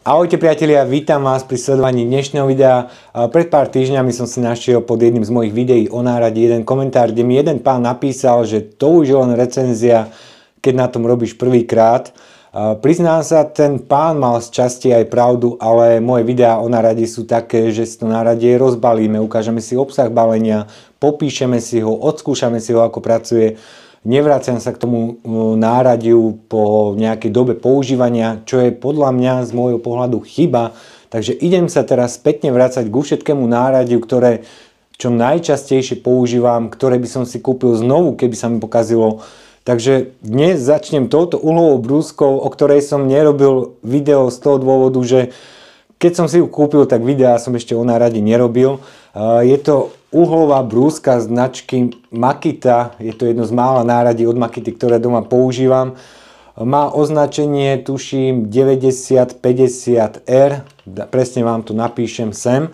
Ahojte priatelia, vítam vás pri sledovaní dnešného videa. Pred pár týždňami som si našiel pod jedným z mojich videí o nárade jeden komentár, kde mi jeden pán napísal, že to už je len recenzia, keď na tom robíš prvýkrát. Priznám sa, ten pán mal z časti aj pravdu, ale moje videá o nárade sú také, že si to nárade rozbalíme, ukážeme si obsah balenia, popíšeme si ho, odskúšame si ho, ako pracuje. Nevraciam sa k tomu náradiu po nejakej dobe používania, čo je podľa mňa z môjho pohľadu chyba. Takže idem sa teraz spätne vracať ku všetkému náradiu, ktoré čo najčastejšie používam, ktoré by som si kúpil znovu, keby sa mi pokazilo. Takže dnes začnem touto uhlovou brúskou, o ktorej som nerobil video z toho dôvodu, že keď som si ju kúpil, tak videá som ešte o nárade nerobil. Je to uhlová brúska značky Makita, je to jedno z mála náradí od Makity, ktoré doma používam. Má označenie, tuším, 9050R, presne vám to napíšem sem.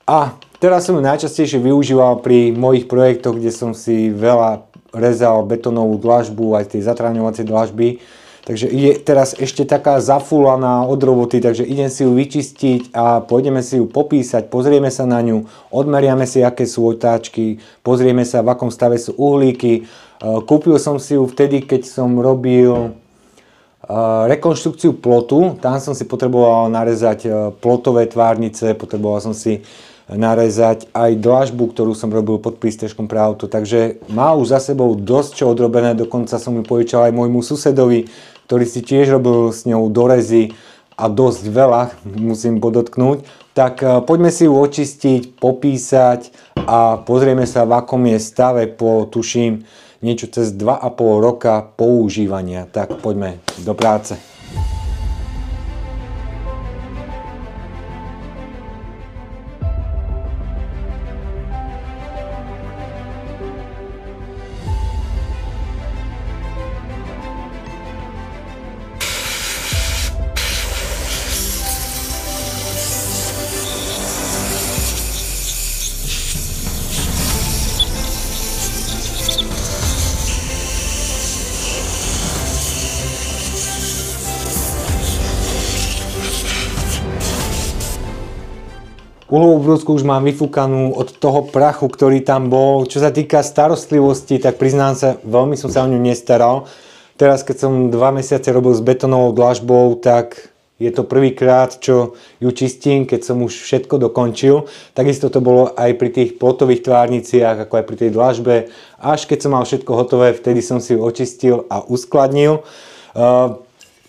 A teraz som ju najčastejšie využíval pri mojich projektoch, kde som si veľa rezal betónovú dlažbu, aj tie zatráňovacie dlažby. Takže je teraz ešte taká zafúlaná od roboty, takže idem si ju vyčistiť a pôjdeme si ju popísať, pozrieme sa na ňu, odmeriame si, aké sú otáčky, pozrieme sa, v akom stave sú uhlíky. Kúpil som si ju vtedy, keď som robil rekonštrukciu plotu, tam som si potreboval narezať plotové tvárnice, potreboval som si narezať aj dlažbu, ktorú som robil pod prístrežkom pre auto, takže má už za sebou dosť čo odrobené, dokonca som ju požičal aj môjmu susedovi, ktorý si tiež robil s ňou dorezy a dosť veľa, musím podotknúť. Tak poďme si ju očistiť, popísať a pozrieme sa, v akom je stave po, tuším, niečo cez 2,5 roka používania. Tak poďme do práce. Uhlovú brúsku už mám vyfúkanú od toho prachu, ktorý tam bol. Čo sa týka starostlivosti, tak priznám sa, veľmi som sa o ňu nestaral. Teraz, keď som 2 mesiace robil s betónovou dlažbou, tak je to prvýkrát, čo ju čistím, keď som už všetko dokončil. Takisto to bolo aj pri tých plotových tvárniciach, ako aj pri tej dlažbe. Až keď som mal všetko hotové, vtedy som si ju očistil a uskladnil.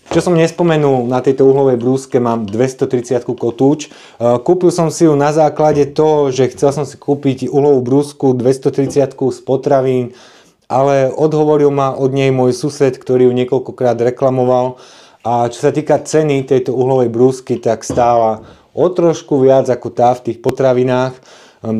Čo som nespomenul, na tejto uhlovej brúske mám 230 kotúč. Kúpil som si ju na základe toho, že chcel som si kúpiť uhlovú brúsku 230 z potravín, ale odhovoril ma od nej môj sused, ktorý ju niekoľkokrát reklamoval. A čo sa týka ceny tejto uhlovej brúsky, tak stála o trošku viac ako tá v tých potravinách.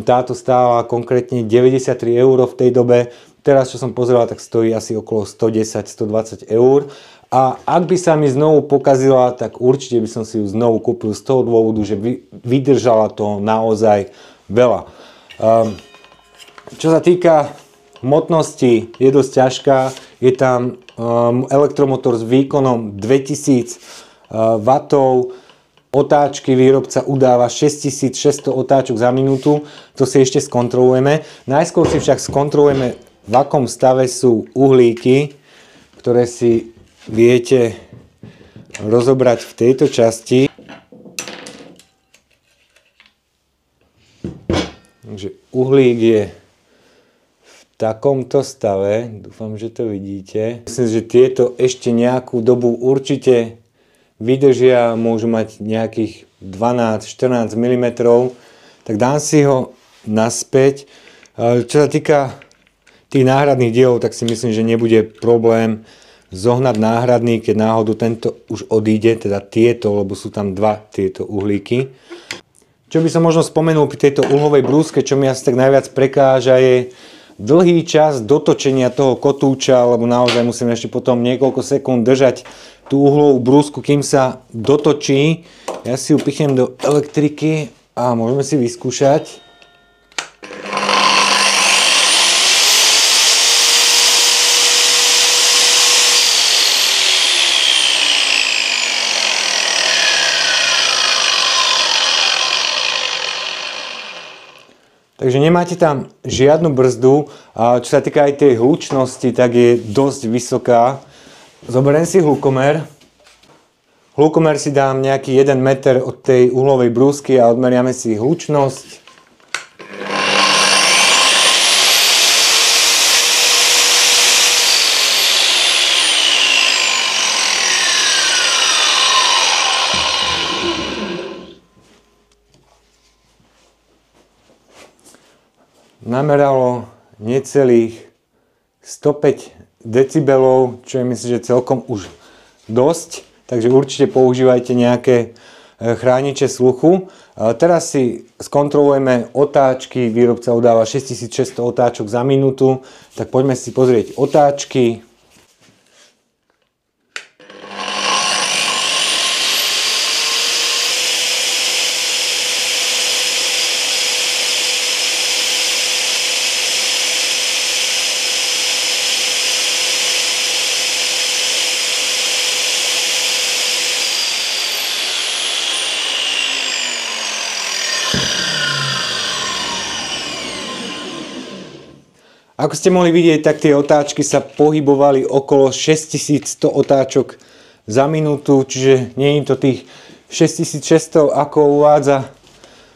Táto stála konkrétne 93 € v tej dobe. Teraz, čo som pozeral, tak stojí asi okolo 110-120 €. A ak by sa mi znovu pokazila, tak určite by som si ju znovu kúpil z toho dôvodu, že vydržala to naozaj veľa. Čo sa týka hmotnosti, je dosť ťažká. Je tam elektromotor s výkonom 2000 W. Otáčky výrobca udáva 6600 otáčok za minútu. To si ešte skontrolujeme. Najskôr si však skontrolujeme, v akom stave sú uhlíky, ktoré si viete rozobrať v tejto časti. Takže uhlík je v takomto stave, dúfam, že to vidíte. Myslím, že tieto ešte nejakú dobu určite vydržia, môžu mať nejakých 12-14 mm, tak dám si ho naspäť. Čo sa týka tých náhradných dielov, tak si myslím, že nebude problém zohnať náhradný, keď náhodou tento už odíde, teda tieto, lebo sú tam dva tieto uhlíky. Čo by som možno spomenul pri tejto uhlovej brúske, čo mi asi tak najviac prekáža, je dlhý čas dotočenia toho kotúča, lebo naozaj musím ešte potom niekoľko sekúnd držať tú uhlovú brúsku, kým sa dotočí. Ja si ju pichnem do elektriky a môžeme si vyskúšať. Takže nemáte tam žiadnu brzdu. A čo sa týka aj tej hlučnosti, tak je dosť vysoká. Zoberiem si hlukomer. Hlukomer si dám nejaký 1 meter od tej uhlovej brúsky a odmeriame si hlučnosť. Nameralo necelých 105 decibelov, čo je myslím, že celkom už dosť. Takže určite používajte nejaké chrániče sluchu. Teraz si skontrolujeme otáčky. Výrobca udáva 6600 otáčok za minútu. Tak poďme si pozrieť otáčky. Ako ste mohli vidieť, tak tie otáčky sa pohybovali okolo 6100 otáčok za minútu, čiže nie je to tých 6600, ako uvádza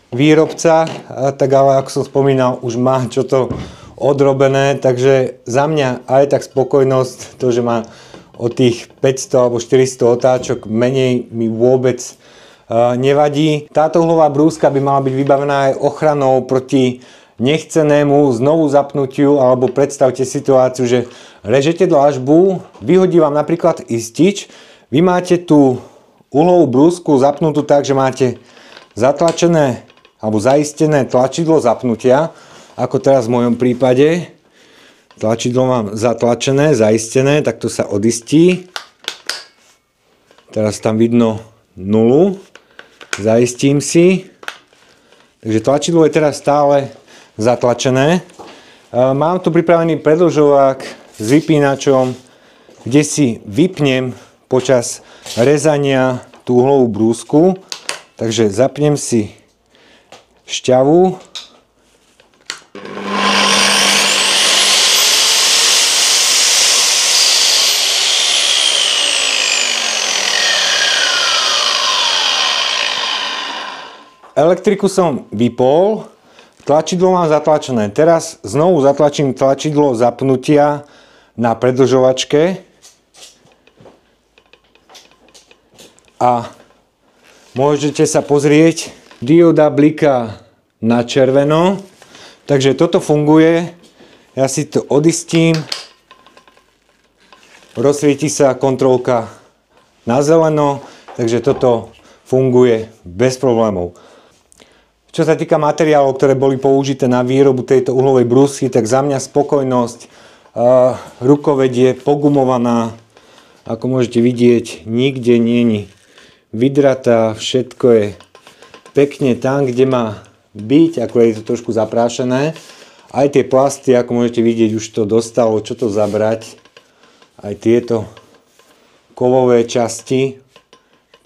výrobca, tak ale ako som spomínal, už má čo to odrobené, takže za mňa aj tak spokojnosť, to, že má od tých 500 alebo 400 otáčok menej, mi vôbec nevadí. Táto uhlová brúska by mala byť vybavená aj ochranou proti nechcenému znovu zapnutiu, alebo predstavte situáciu, že režete dlažbu, vyhodí vám napríklad istič, vy máte tú uhlovú brúsku zapnutú tak, že máte zatlačené alebo zaistené tlačidlo zapnutia, ako teraz v mojom prípade. Tlačidlo mám zatlačené, zaistené, tak to sa odistí. Teraz tam vidno nulu, zaistím si. Takže tlačidlo je teraz stále zatlačené. Mám tu pripravený predĺžovák s vypínačom, kde si vypnem počas rezania tú uhlovú brúsku. Takže zapnem si šťavu. Elektriku som vypol. Tlačidlo mám zatlačené. Teraz znovu zatlačím tlačidlo zapnutia na predĺžovačke. A môžete sa pozrieť, dióda bliká na červeno. Takže toto funguje. Ja si to odistím. Rozsvieti sa kontrolka na zeleno. Takže toto funguje bez problémov. Čo sa týka materiálov, ktoré boli použité na výrobu tejto uhlovej brúsky, tak za mňa spokojnosť. Rukoveď je pogumovaná, ako môžete vidieť, nikde nie je vydratá, všetko je pekne tam, kde má byť, ako je to trošku zaprášené. Aj tie plasty, ako môžete vidieť, už to dostalo, čo to zabrať. Aj tieto kovové časti.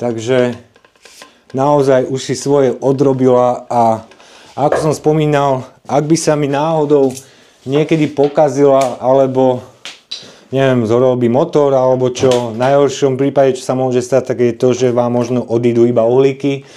Takže naozaj už si svoje odrobila a ako som spomínal, ak by sa mi náhodou niekedy pokazila alebo neviem, zorol by motor alebo čo, v najhoršom prípade, čo sa môže stať, tak je to, že vám možno odídu iba uhlíky.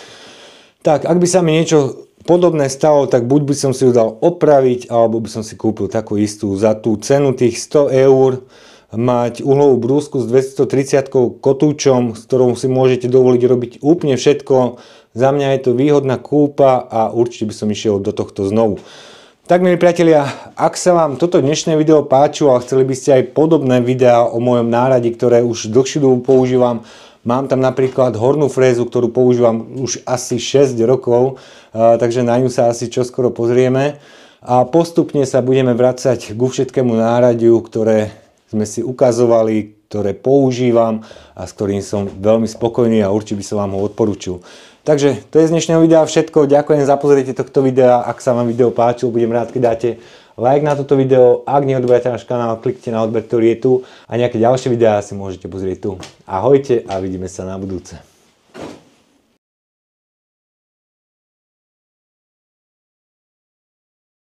Tak ak by sa mi niečo podobné stalo, tak buď by som si ju dal opraviť, alebo by som si kúpil takú istú za tú cenu tých 100 eur. Mať uhlovú brúsku s 230 kotúčom, s ktorou si môžete dovoliť robiť úplne všetko. Za mňa je to výhodná kúpa a určite by som išiel do tohto znovu. Tak milí priatelia, ak sa vám toto dnešné video páčilo a chceli by ste aj podobné videá o mojom náradi, ktoré už dlhšiu dobu používam, mám tam napríklad hornú frézu, ktorú používam už asi 6 rokov, takže na ňu sa asi čoskoro pozrieme. A postupne sa budeme vracať ku všetkému náradiu, ktoré sme si ukazovali, ktoré používam a s ktorým som veľmi spokojný a určite by som vám ho odporúčil. Takže to je z dnešného videa všetko. Ďakujem za pozrietie tohto videa. Ak sa vám video páčilo, budem rád, keď dáte like na toto video. Ak neodberáte náš kanál, kliknite na odber, ktorý je tu a nejaké ďalšie videá si môžete pozrieť tu. Ahojte a vidíme sa na budúce.